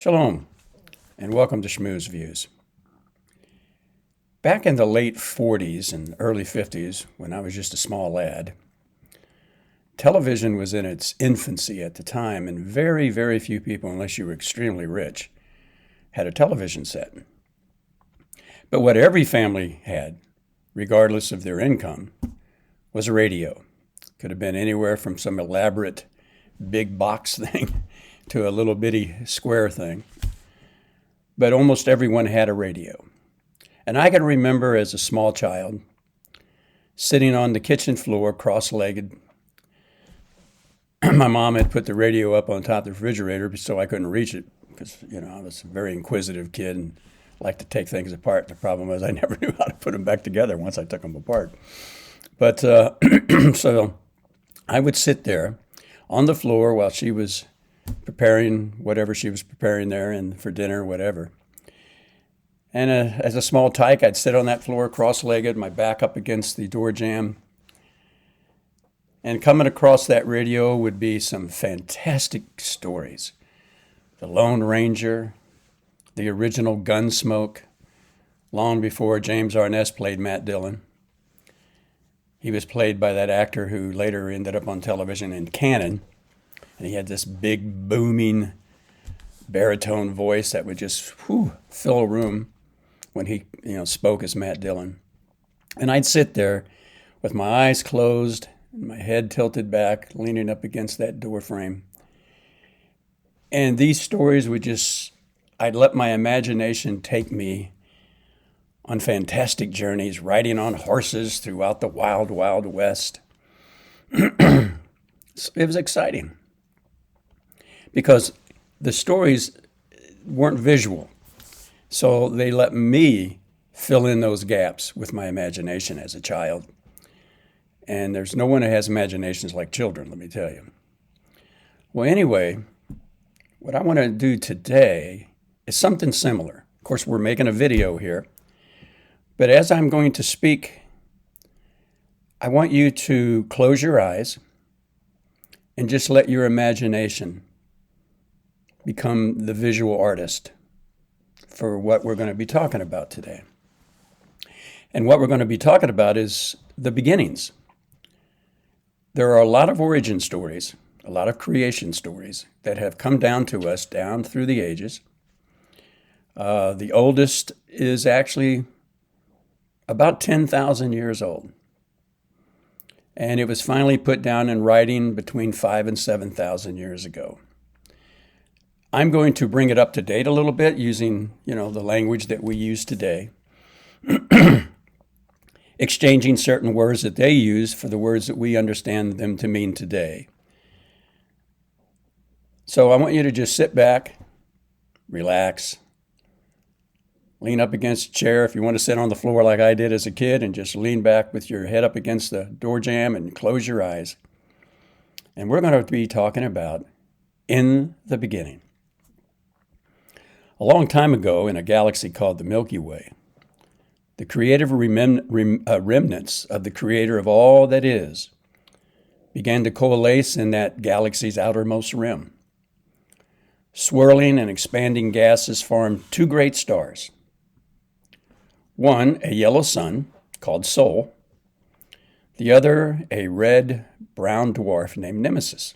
Shalom, and welcome to Shmu's Views. Back in the late 40s and early 50s, when I was just a small lad, television was in its infancy at the time, and very, very few people, unless you were extremely rich, had a television set. But what every family had, regardless of their income, was a radio. Could have been anywhere from some elaborate big box thing to a little bitty square thing. But almost everyone had a radio. And I can remember as a small child sitting on the kitchen floor cross-legged. My mom had put the radio up on top of the refrigerator so I couldn't reach it because, I was a very inquisitive kid and liked to take things apart. The problem was I never knew how to put them back together once I took them apart. But so I would sit there on the floor while she was preparing whatever she was preparing there and for dinner, whatever. And as a small tyke, I'd sit on that floor cross-legged, my back up against the door jamb. And coming across that radio would be some fantastic stories. The Lone Ranger, the original Gunsmoke, long before James Arness played Matt Dillon. He was played by that actor who later ended up on television in Cannon. And he had this big, booming baritone voice that would just fill a room when he spoke as Matt Dillon. And I'd sit there with my eyes closed and my head tilted back, leaning up against that door frame. And these stories I'd let my imagination take me on fantastic journeys, riding on horses throughout the wild, wild West. It was exciting because the stories weren't visual. So they let me fill in those gaps with my imagination as a child. And there's no one who has imaginations like children, let me tell you. Well, anyway, what I want to do today is something similar. Of course, we're making a video here. But as I'm going to speak, I want you to close your eyes and just let your imagination become the visual artist for what we're going to be talking about today. And what we're going to be talking about is the beginnings. There are a lot of origin stories, a lot of creation stories that have come down to us down through the ages. The oldest is actually about 10,000 years old. And it was finally put down in writing between 5,000 and 7,000 years ago. I'm going to bring it up to date a little bit using, the language that we use today, exchanging certain words that they use for the words that we understand them to mean today. So I want you to just sit back, relax, lean up against a chair if you want to sit on the floor like I did as a kid, and just lean back with your head up against the door jamb and close your eyes. And we're going to be talking about in the beginning. A long time ago, in a galaxy called the Milky Way, the creative remnants of the creator of all that is began to coalesce in that galaxy's outermost rim. Swirling and expanding gases formed two great stars. One, a yellow sun called Sol. The other, a red-brown dwarf named Nemesis.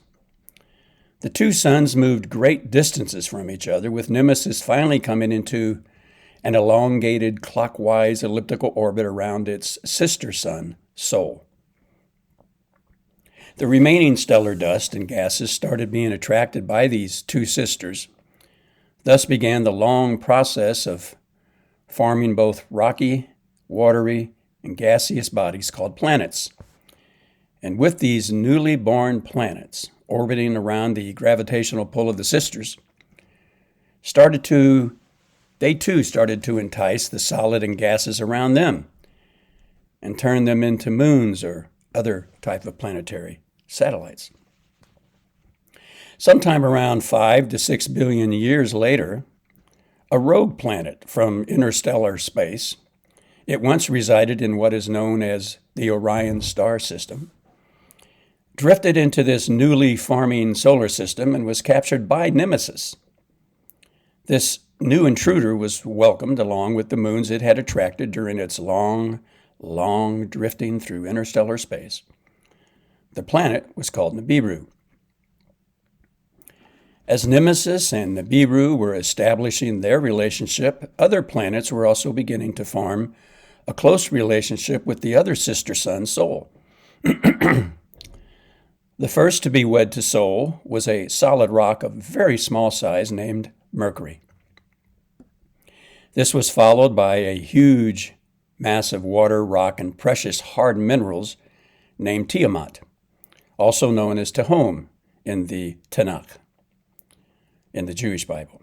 The two suns moved great distances from each other, with Nemesis finally coming into an elongated clockwise elliptical orbit around its sister sun, Sol. The remaining stellar dust and gases started being attracted by these two sisters. Thus began the long process of forming both rocky, watery, and gaseous bodies called planets. And with these newly born planets orbiting around the gravitational pull of the sisters, they too started to entice the solid and gases around them and turn them into moons or other type of planetary satellites. Sometime around 5 to 6 billion years later, a rogue planet from interstellar space, it once resided in what is known as the Orion star system, drifted into this newly forming solar system and was captured by Nemesis. This new intruder was welcomed along with the moons it had attracted during its long drifting through interstellar space. The planet was called Nibiru. As Nemesis and Nibiru were establishing their relationship, other planets were also beginning to form a close relationship with the other sister sun, Sol. The first to be wed to Sol was a solid rock of very small size named Mercury. This was followed by a huge mass of water, rock, and precious hard minerals named Tiamat, also known as Tehom in the Tanakh, in the Jewish Bible.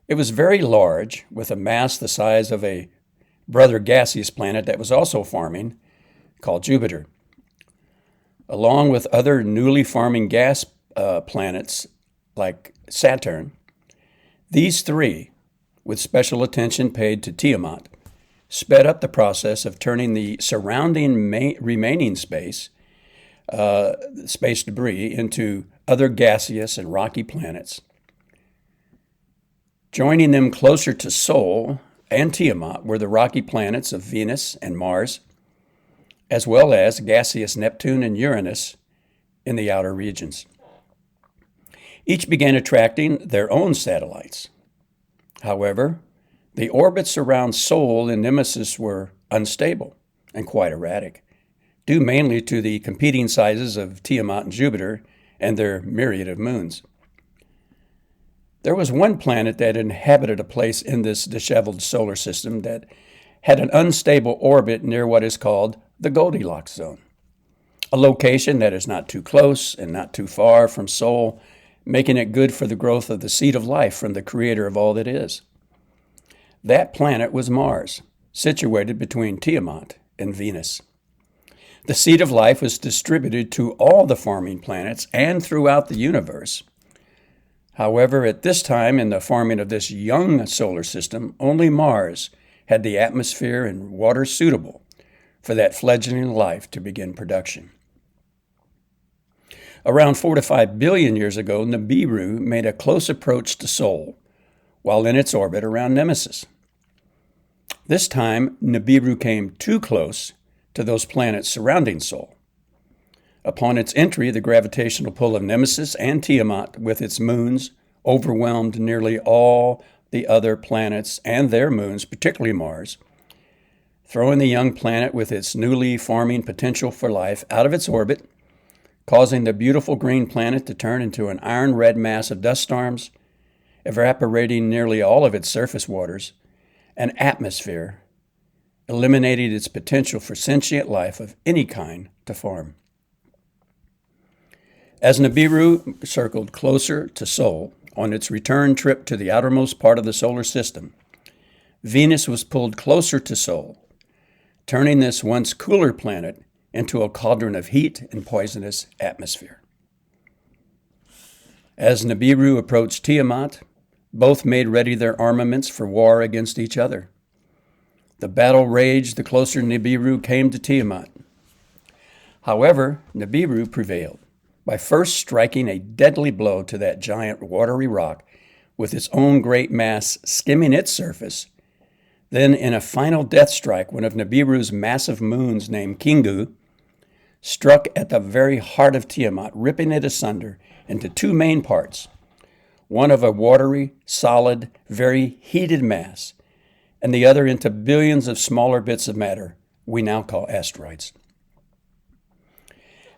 It was very large, with a mass the size of a brother gaseous planet that was also forming, called Jupiter. Along with other newly forming gas planets like Saturn, these three, with special attention paid to Tiamat, sped up the process of turning the surrounding remaining space debris into other gaseous and rocky planets. Joining them closer to Sol and Tiamat were the rocky planets of Venus and Mars, as well as gaseous Neptune and Uranus in the outer regions. Each began attracting their own satellites. However, the orbits around Sol and Nemesis were unstable and quite erratic, due mainly to the competing sizes of Tiamat and Jupiter and their myriad of moons. There was one planet that inhabited a place in this disheveled solar system that had an unstable orbit near what is called the Goldilocks zone, a location that is not too close and not too far from Sol, making it good for the growth of the seed of life from the creator of all that is. That planet was Mars, situated between Tiamat and Venus. The seed of life was distributed to all the forming planets and throughout the universe. However, at this time in the forming of this young solar system, only Mars had the atmosphere and water suitable for that fledgling life to begin production. Around 4 to 5 billion years ago, Nibiru made a close approach to Sol while in its orbit around Nemesis. This time, Nibiru came too close to those planets surrounding Sol. Upon its entry, the gravitational pull of Nemesis and Tiamat with its moons overwhelmed nearly all the other planets and their moons, particularly Mars, throwing the young planet with its newly forming potential for life out of its orbit, causing the beautiful green planet to turn into an iron-red mass of dust storms, evaporating nearly all of its surface waters and atmosphere, eliminating its potential for sentient life of any kind to form. As Nibiru circled closer to Sol on its return trip to the outermost part of the solar system, Venus was pulled closer to Sol, turning this once cooler planet into a cauldron of heat and poisonous atmosphere. As Nibiru approached Tiamat, both made ready their armaments for war against each other. The battle raged the closer Nibiru came to Tiamat. However, Nibiru prevailed by first striking a deadly blow to that giant watery rock with its own great mass skimming its surface. Then, in a final death strike, one of Nibiru's massive moons named Kingu struck at the very heart of Tiamat, ripping it asunder into two main parts, one of a watery, solid, very heated mass, and the other into billions of smaller bits of matter we now call asteroids.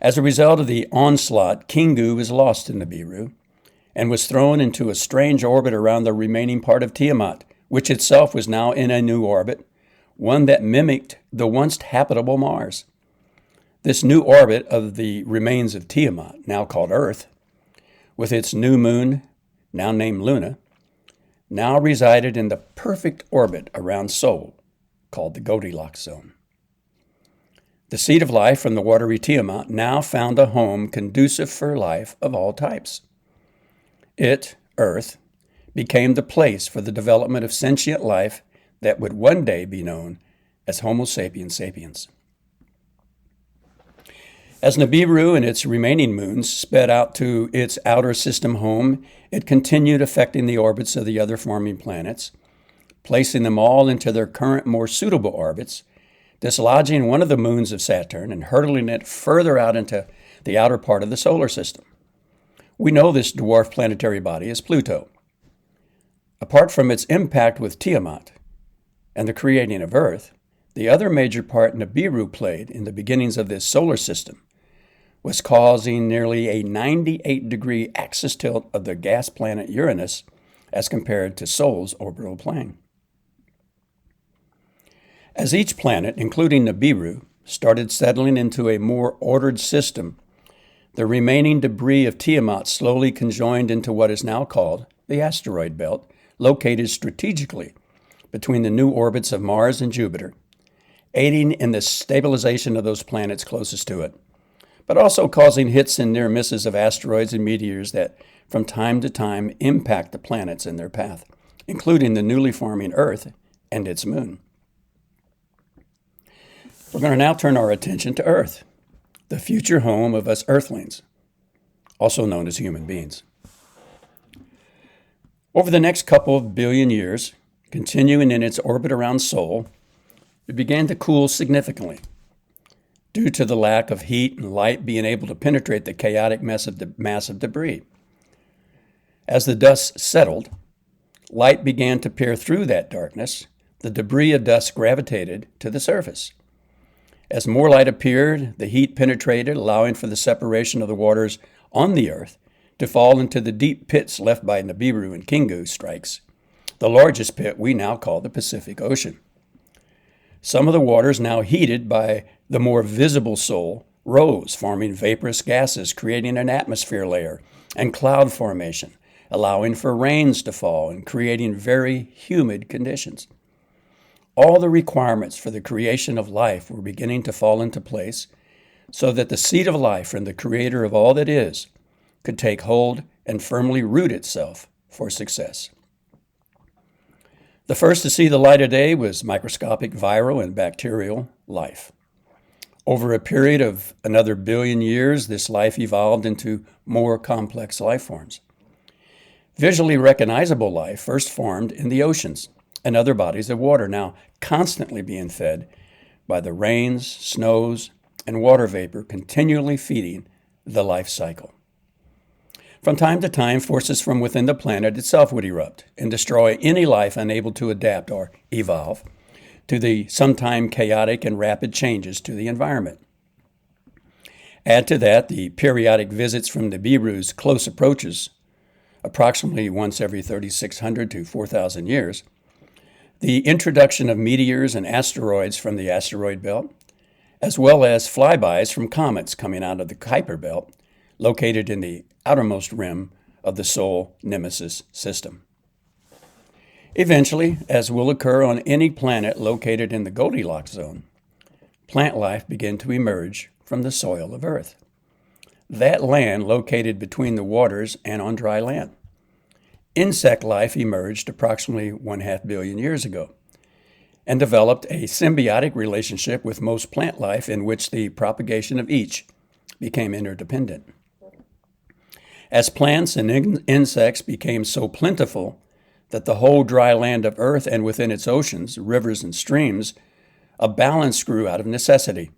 As a result of the onslaught, Kingu was lost in Nibiru and was thrown into a strange orbit around the remaining part of Tiamat, which itself was now in a new orbit, one that mimicked the once habitable Mars. This new orbit of the remains of Tiamat, now called Earth, with its new moon, now named Luna, now resided in the perfect orbit around Sol, called the Goldilocks zone. The seed of life from the watery Tiamat now found a home conducive for life of all types. It, Earth, became the place for the development of sentient life that would one day be known as Homo Sapiens sapiens. As Nibiru and its remaining moons sped out to its outer system home, it continued affecting the orbits of the other forming planets, placing them all into their current more suitable orbits, dislodging one of the moons of Saturn and hurtling it further out into the outer part of the solar system. We know this dwarf planetary body is Pluto. Apart from its impact with Tiamat and the creating of Earth, the other major part Nibiru played in the beginnings of this solar system was causing nearly a 98-degree axis tilt of the gas planet Uranus as compared to Sol's orbital plane. As each planet, including Nibiru, started settling into a more ordered system, the remaining debris of Tiamat slowly conjoined into what is now called the asteroid belt, located strategically between the new orbits of Mars and Jupiter, aiding in the stabilization of those planets closest to it, but also causing hits and near misses of asteroids and meteors that from time to time impact the planets in their path, including the newly forming Earth and its moon. We're going to now turn our attention to Earth, the future home of us Earthlings, also known as human beings. Over the next couple of billion years, continuing in its orbit around Sol, it began to cool significantly due to the lack of heat and light being able to penetrate the chaotic mass of debris. As the dust settled, light began to peer through that darkness. The debris of dust gravitated to the surface. As more light appeared, the heat penetrated, allowing for the separation of the waters on the Earth to fall into the deep pits left by Nibiru and Kingu strikes, the largest pit we now call the Pacific Ocean. Some of the waters, now heated by the more visible Sol, rose, forming vaporous gases, creating an atmosphere layer and cloud formation, allowing for rains to fall and creating very humid conditions. All the requirements for the creation of life were beginning to fall into place so that the seed of life from the creator of all that is could take hold and firmly root itself for success. The first to see the light of day was microscopic viral and bacterial life. Over a period of another billion years, this life evolved into more complex life forms. Visually recognizable life first formed in the oceans and other bodies of water, now constantly being fed by the rains, snows, and water vapor continually feeding the life cycle. From time to time, forces from within the planet itself would erupt and destroy any life unable to adapt or evolve to the sometime chaotic and rapid changes to the environment. Add to that the periodic visits from Nibiru's close approaches, approximately once every 3,600 to 4,000 years, the introduction of meteors and asteroids from the asteroid belt, as well as flybys from comets coming out of the Kuiper belt, located in the outermost rim of the Sol Nemesis system. Eventually, as will occur on any planet located in the Goldilocks zone, plant life began to emerge from the soil of Earth, that land located between the waters and on dry land. Insect life emerged approximately 1/2 billion years ago and developed a symbiotic relationship with most plant life in which the propagation of each became interdependent. As plants and insects became so plentiful that the whole dry land of Earth and within its oceans, rivers, and streams, a balance grew out of necessity.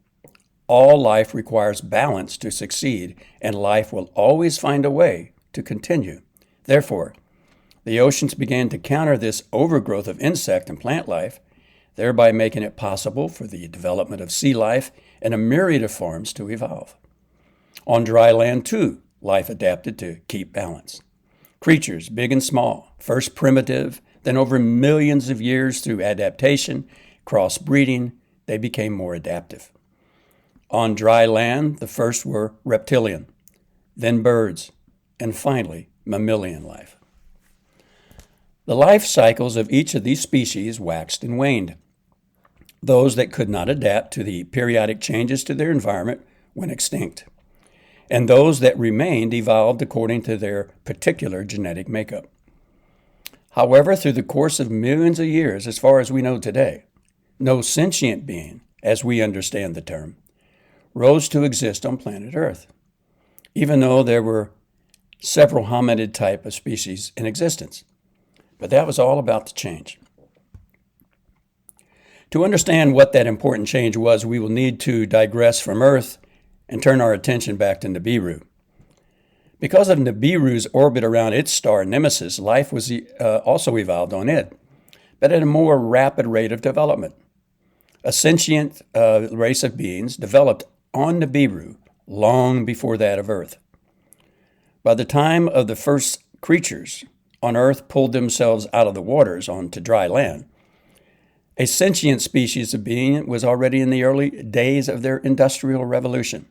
All life requires balance to succeed, and life will always find a way to continue. Therefore, the oceans began to counter this overgrowth of insect and plant life, thereby making it possible for the development of sea life in a myriad of forms to evolve. On dry land, too, life adapted to keep balance. Creatures, big and small, first primitive, then over millions of years through adaptation, crossbreeding, they became more adaptive. On dry land, the first were reptilian, then birds, and finally mammalian life. The life cycles of each of these species waxed and waned. Those that could not adapt to the periodic changes to their environment went extinct, and those that remained evolved according to their particular genetic makeup. However, through the course of millions of years, as far as we know today, no sentient being, as we understand the term, rose to exist on planet Earth, even though there were several hominid type of species in existence. But that was all about to change. To understand what that important change was, we will need to digress from Earth and turn our attention back to Nibiru. Because of Nibiru's orbit around its star Nemesis, life was also evolved on it, but at a more rapid rate of development. A sentient race of beings developed on Nibiru long before that of Earth. By the time of the first creatures on Earth pulled themselves out of the waters onto dry land, a sentient species of being was already in the early days of their industrial revolution.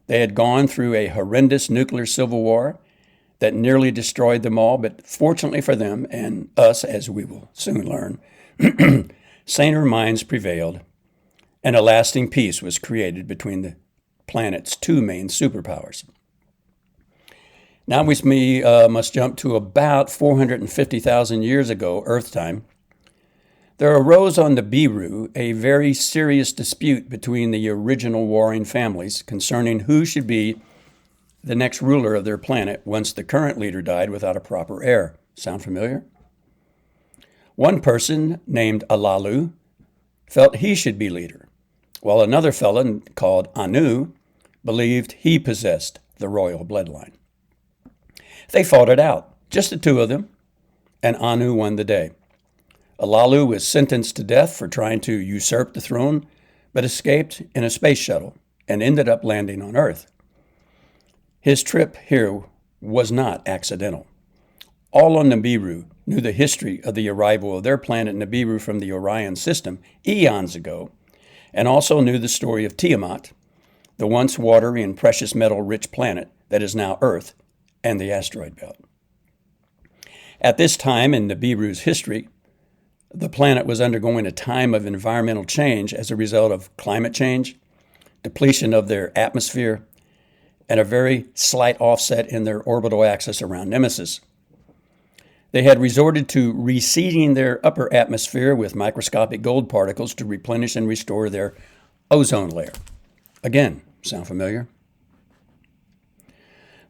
They had gone through a horrendous nuclear civil war that nearly destroyed them all, but fortunately for them and us, as we will soon learn, saner minds prevailed, and a lasting peace was created between the planet's two main superpowers. Now we must jump to about 450,000 years ago, Earth time. There arose on Nibiru a very serious dispute between the original warring families concerning who should be the next ruler of their planet once the current leader died without a proper heir. Sound familiar? One person, named Alalu, felt he should be leader, while another fellow called Anu believed he possessed the royal bloodline. They fought it out, just the two of them, and Anu won the day. Alalu was sentenced to death for trying to usurp the throne, but escaped in a space shuttle and ended up landing on Earth. His trip here was not accidental. All on Nibiru knew the history of the arrival of their planet Nibiru from the Orion system eons ago, and also knew the story of Tiamat, the once watery and precious metal-rich planet that is now Earth and the asteroid belt. At this time in Nibiru's history, the planet was undergoing a time of environmental change as a result of climate change, depletion of their atmosphere, and a very slight offset in their orbital axis around Nemesis. They had resorted to reseeding their upper atmosphere with microscopic gold particles to replenish and restore their ozone layer. Again, sound familiar?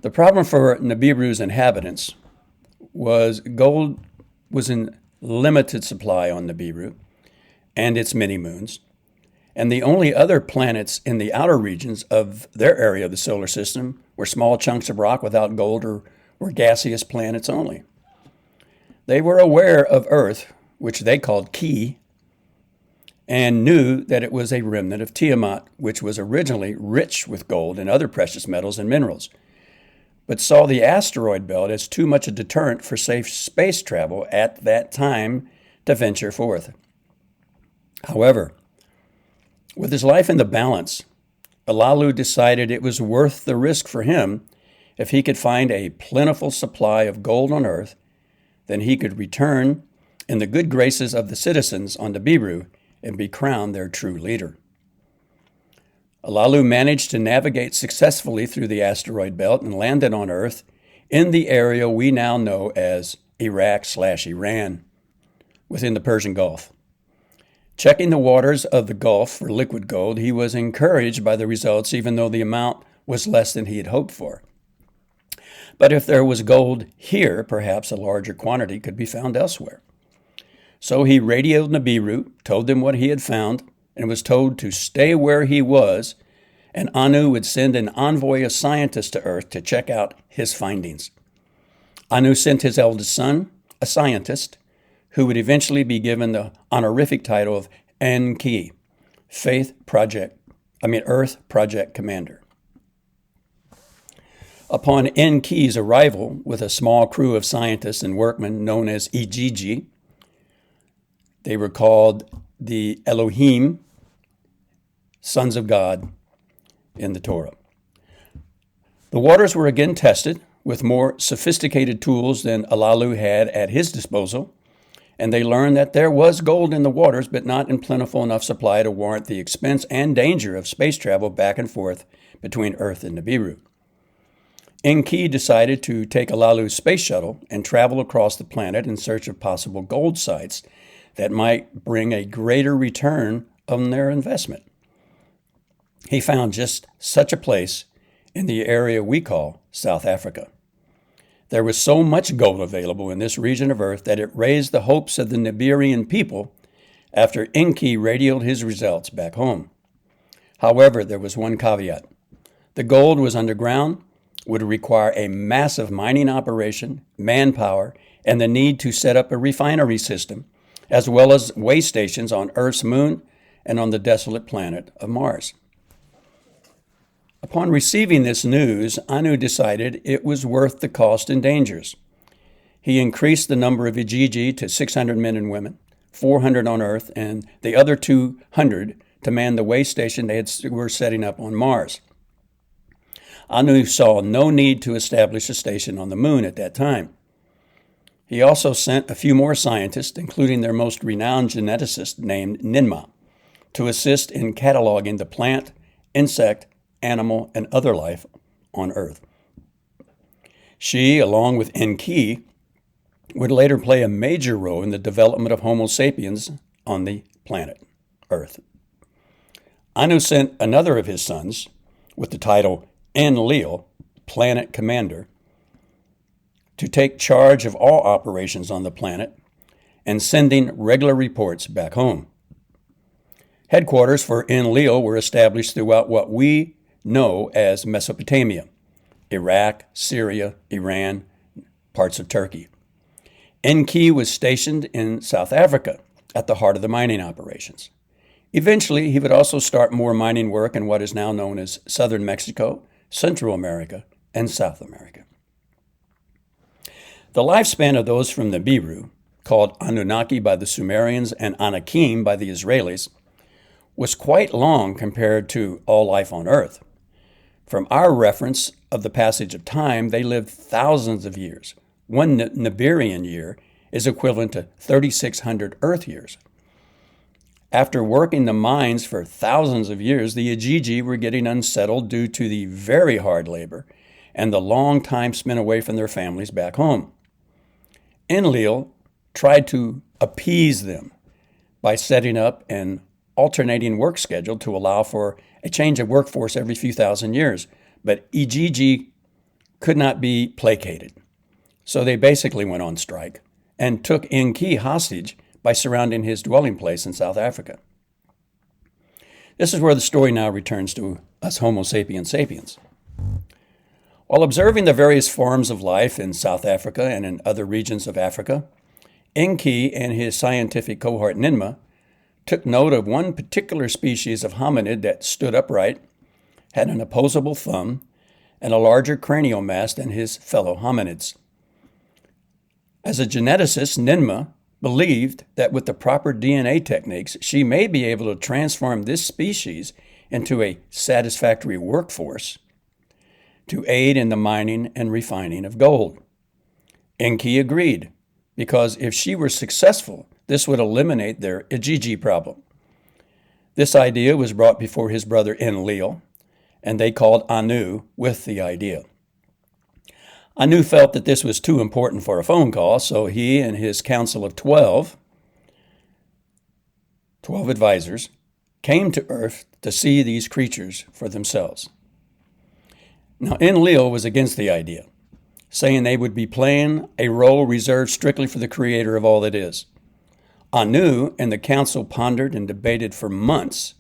The problem for Nibiru's inhabitants was gold was in limited supply on Nibiru and its many moons, and the only other planets in the outer regions of their area of the solar system were small chunks of rock without gold or were gaseous planets only. They were aware of Earth, which they called Ki, and knew that it was a remnant of Tiamat, which was originally rich with gold and other precious metals and minerals, but saw the asteroid belt as too much a deterrent for safe space travel at that time to venture forth. However, with his life in the balance, Alalu decided it was worth the risk for him if he could find a plentiful supply of gold on Earth. Then he could return in the good graces of the citizens on Nibiru and be crowned their true leader. Alalu managed to navigate successfully through the asteroid belt and landed on Earth in the area we now know as Iraq/Iran, within the Persian Gulf. Checking the waters of the Gulf for liquid gold, he was encouraged by the results, even though the amount was less than he had hoped for. But if there was gold here, perhaps a larger quantity could be found elsewhere. So he radioed Nibiru, told them what he had found, and was told to stay where he was, and Anu would send an envoy of scientists to Earth to check out his findings. Anu sent his eldest son, a scientist, who would eventually be given the honorific title of Enki, Earth Project Commander. Upon Enki's arrival with a small crew of scientists and workmen known as Ijiji, they were called the Elohim, sons of God, in the Torah. The waters were again tested with more sophisticated tools than Alalu had at his disposal, and they learned that there was gold in the waters, but not in plentiful enough supply to warrant the expense and danger of space travel back and forth between Earth and Nibiru. Enki decided to take Alalu's space shuttle and travel across the planet in search of possible gold sites that might bring a greater return on their investment. he found just such a place in the area we call South Africa. There was so much gold available in this region of Earth that it raised the hopes of the Nibirian people after Enki radioed his results back home. However, there was one caveat. The gold was underground, would require a massive mining operation, manpower, and the need to set up a refinery system, as well as way stations on Earth's moon and on the desolate planet of Mars. Upon receiving this news, Anu decided it was worth the cost and dangers. He increased the number of Ijiji to 600 men and women, 400 on Earth, and the other 200 to man the way station they were setting up on Mars. Anu saw no need to establish a station on the moon at that time. He also sent a few more scientists, including their most renowned geneticist named Ninma, to assist in cataloging the plant, insect, animal, and other life on Earth. She, along with Enki, would later play a major role in the development of Homo Sapiens on the planet Earth. Anu sent another of his sons, with the title Enlil, Planet Commander, to take charge of all operations on the planet and sending regular reports back home. Headquarters for Enlil were established throughout what we know as Mesopotamia, Iraq, Syria, Iran, parts of Turkey. Enki was stationed in South Africa at the heart of the mining operations. Eventually, he would also start more mining work in what is now known as southern Mexico, Central America, and South America. The lifespan of those from the Nibiru, called Anunnaki by the Sumerians and Anakim by the Israelis, was quite long compared to all life on Earth. From our reference of the passage of time, they lived thousands of years. One Nibirian year is equivalent to 3,600 Earth years. After working the mines for thousands of years, the Ijiji were getting unsettled due to the very hard labor and the long time spent away from their families back home. Enlil tried to appease them by setting up an alternating work schedule to allow for a change of workforce every few thousand years, but Ijiji could not be placated. So they basically went on strike and took Enki hostage by surrounding his dwelling place in South Africa. This is where the story now returns to us Homo sapiens sapiens. While observing the various forms of life in South Africa and in other regions of Africa, Enki and his scientific cohort Ninma took note of one particular species of hominid that stood upright, had an opposable thumb, and a larger cranial mass than his fellow hominids. As a geneticist, Ninma believed that with the proper DNA techniques, she may be able to transform this species into a satisfactory workforce to aid in the mining and refining of gold. Enki agreed, because if she were successful, this would eliminate their Ijiji problem. This idea was brought before his brother Enlil, and they called Anu with the idea. Anu felt that this was too important for a phone call, so he and his council of 12 advisors, came to Earth to see these creatures for themselves. Now, Enlil was against the idea, saying they would be playing a role reserved strictly for the creator of all that is. Anu and the council pondered and debated for months,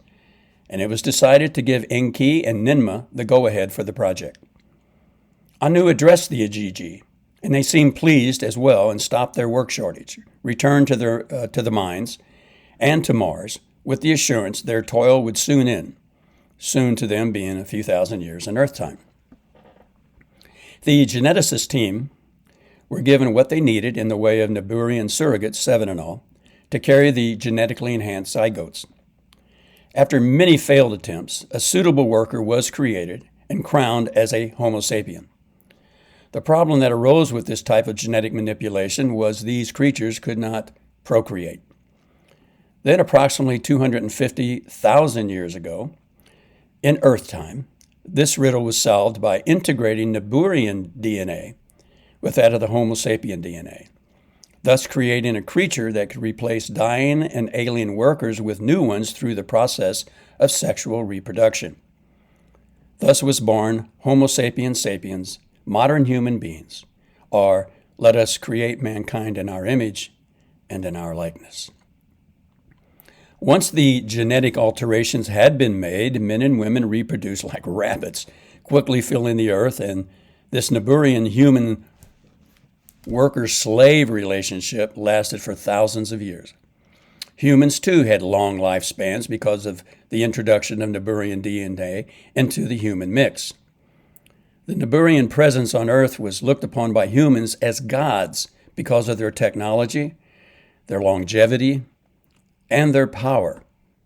and it was decided to give Enki and Ninma the go-ahead for the project. Anu addressed the Ijiji, and they seemed pleased as well and stopped their work shortage, returned to the mines and to Mars with the assurance their toil would soon end, soon to them being a few thousand years in Earth time. The geneticist team were given what they needed in the way of Nibirian surrogates, 7 in all, to carry the genetically enhanced zygotes. After many failed attempts, a suitable worker was created and crowned as a Homo sapien. The problem that arose with this type of genetic manipulation was these creatures could not procreate. Then, approximately 250,000 years ago, in Earth time, this riddle was solved by integrating Nibirian DNA with that of the Homo sapien DNA, thus creating a creature that could replace dying and alien workers with new ones through the process of sexual reproduction. Thus was born Homo sapiens sapiens, modern human beings, or let us create mankind in our image and in our likeness. Once the genetic alterations had been made, men and women reproduced like rabbits, quickly filling the earth, and this Naburian human worker-slave relationship lasted for thousands of years. Humans, too, had long lifespans because of the introduction of Naburian DNA into the human mix. The Naburian presence on Earth was looked upon by humans as gods because of their technology, their longevity, and their power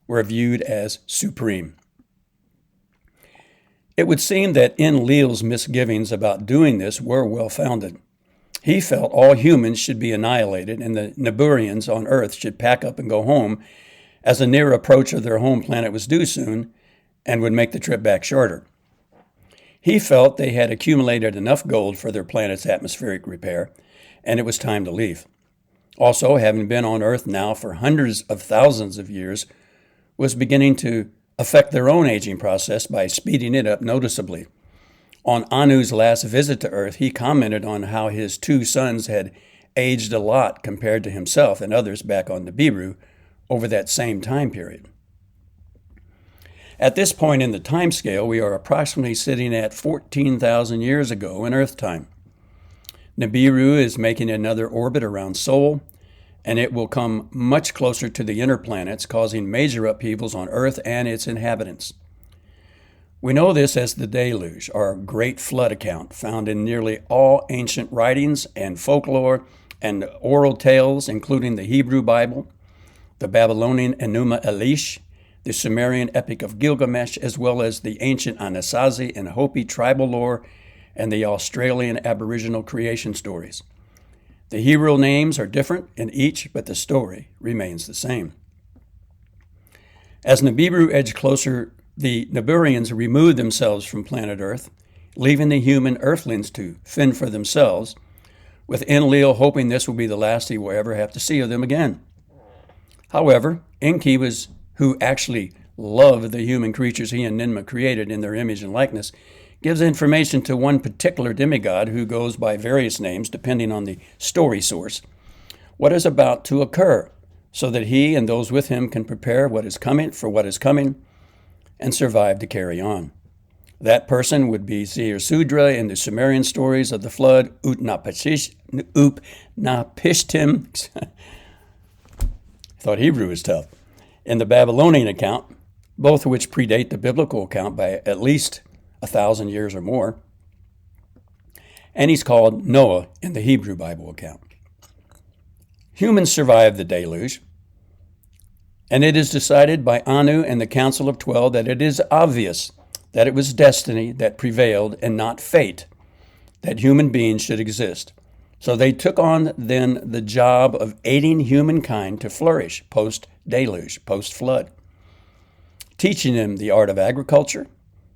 were viewed as supreme. It would seem that Enlil's misgivings about doing this were well-founded. He felt all humans should be annihilated and the Naburians on Earth should pack up and go home, as a near approach of their home planet was due soon and would make the trip back shorter. He felt they had accumulated enough gold for their planet's atmospheric repair, and it was time to leave. Also, having been on Earth now for hundreds of thousands of years, was beginning to affect their own aging process by speeding it up noticeably. On Anu's last visit to Earth, he commented on how his two sons had aged a lot compared to himself and others back on Nibiru over that same time period. At this point in the time scale, we are approximately sitting at 14,000 years ago in Earth time. Nibiru is making another orbit around Sol, and it will come much closer to the inner planets, causing major upheavals on Earth and its inhabitants. We know this as the deluge, or great flood account, found in nearly all ancient writings and folklore and oral tales, including the Hebrew Bible, the Babylonian Enuma Elish, the Sumerian Epic of Gilgamesh, as well as the ancient Anasazi and Hopi tribal lore and the Australian Aboriginal creation stories. The Hebrew names are different in each, but the story remains the same. As Nibiru edged closer, the Naburians removed themselves from planet Earth, leaving the human Earthlings to fend for themselves, with Enlil hoping this will be the last he will ever have to see of them again. However, Enki, who actually loved the human creatures he and Ninmah created in their image and likeness, gives information to one particular demigod who goes by various names depending on the story source, what is about to occur, so that he and those with him can prepare what is coming, and survive to carry on. That person would be Seir Sudra in the Sumerian stories of the flood, Utnapishtim. Thought Hebrew was tough. In the Babylonian account, both of which predate the biblical account by at least 1,000 years or more. And he's called Noah in the Hebrew Bible account. Humans survived the deluge, and it is decided by Anu and the Council of 12 that it is obvious that it was destiny that prevailed and not fate that human beings should exist. So they took on then the job of aiding humankind to flourish post-deluge, post-flood, teaching them the art of agriculture,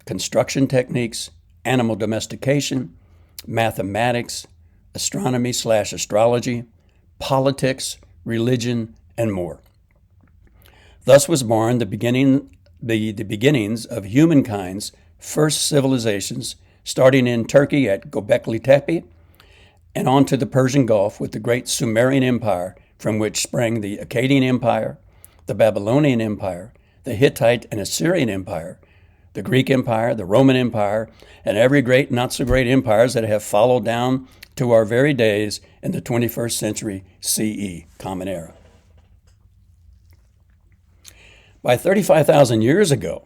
construction techniques, animal domestication, mathematics, astronomy/astrology, politics, religion, and more. Thus was born the beginnings of humankind's first civilizations, starting in Turkey at Göbekli Tepe and on to the Persian Gulf with the great Sumerian Empire, from which sprang the Akkadian Empire, the Babylonian Empire, the Hittite and Assyrian Empire, the Greek Empire, the Roman Empire, and every great not-so-great empires that have followed down to our very days in the 21st century CE, Common Era. By 3,500 years ago,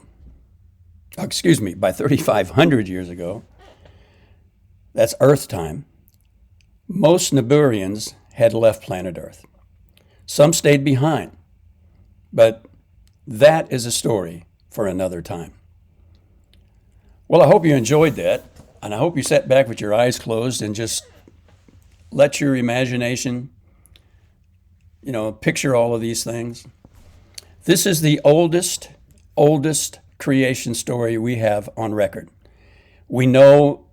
that's Earth time, most Naburians had left planet Earth. Some stayed behind, but that is a story for another time. Well, I hope you enjoyed that, and I hope you sat back with your eyes closed and just let your imagination, picture all of these things. This is the oldest creation story we have on record. We know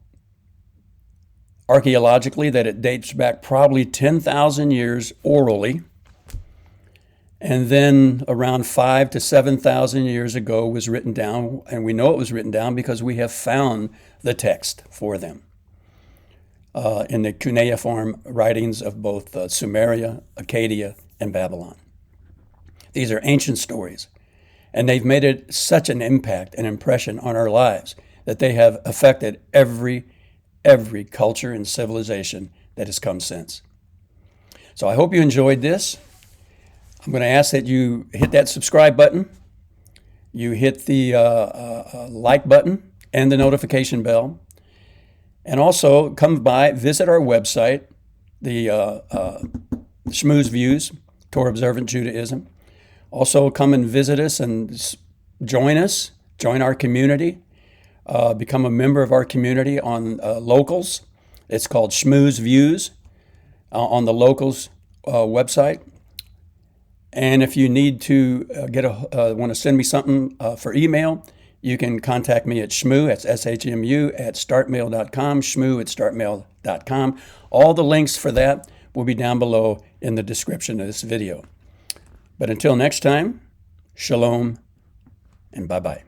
archaeologically that it dates back probably 10,000 years orally, And then around 5,000 to 7,000 years ago was written down, and we know it was written down because we have found the text for them in the cuneiform writings of both Sumeria, Akkadian, and Babylon. These are ancient stories, and they've made it such an impact and impression on our lives that they have affected every culture and civilization that has come since. So I hope you enjoyed this. I'm going to ask that you hit that subscribe button, you hit the like button and the notification bell, and also come by, visit our website, the Shmu's Views, Torah Observant Judaism. Also come and visit us and join our community, become a member of our community on Locals. It's called Shmu's Views on the Locals website. And if you need to want to send me something for email, you can contact me at Shmu, that's SHMU, at startmail.com, Shmu at startmail.com. All the links for that will be down below in the description of this video. But until next time, shalom and bye-bye.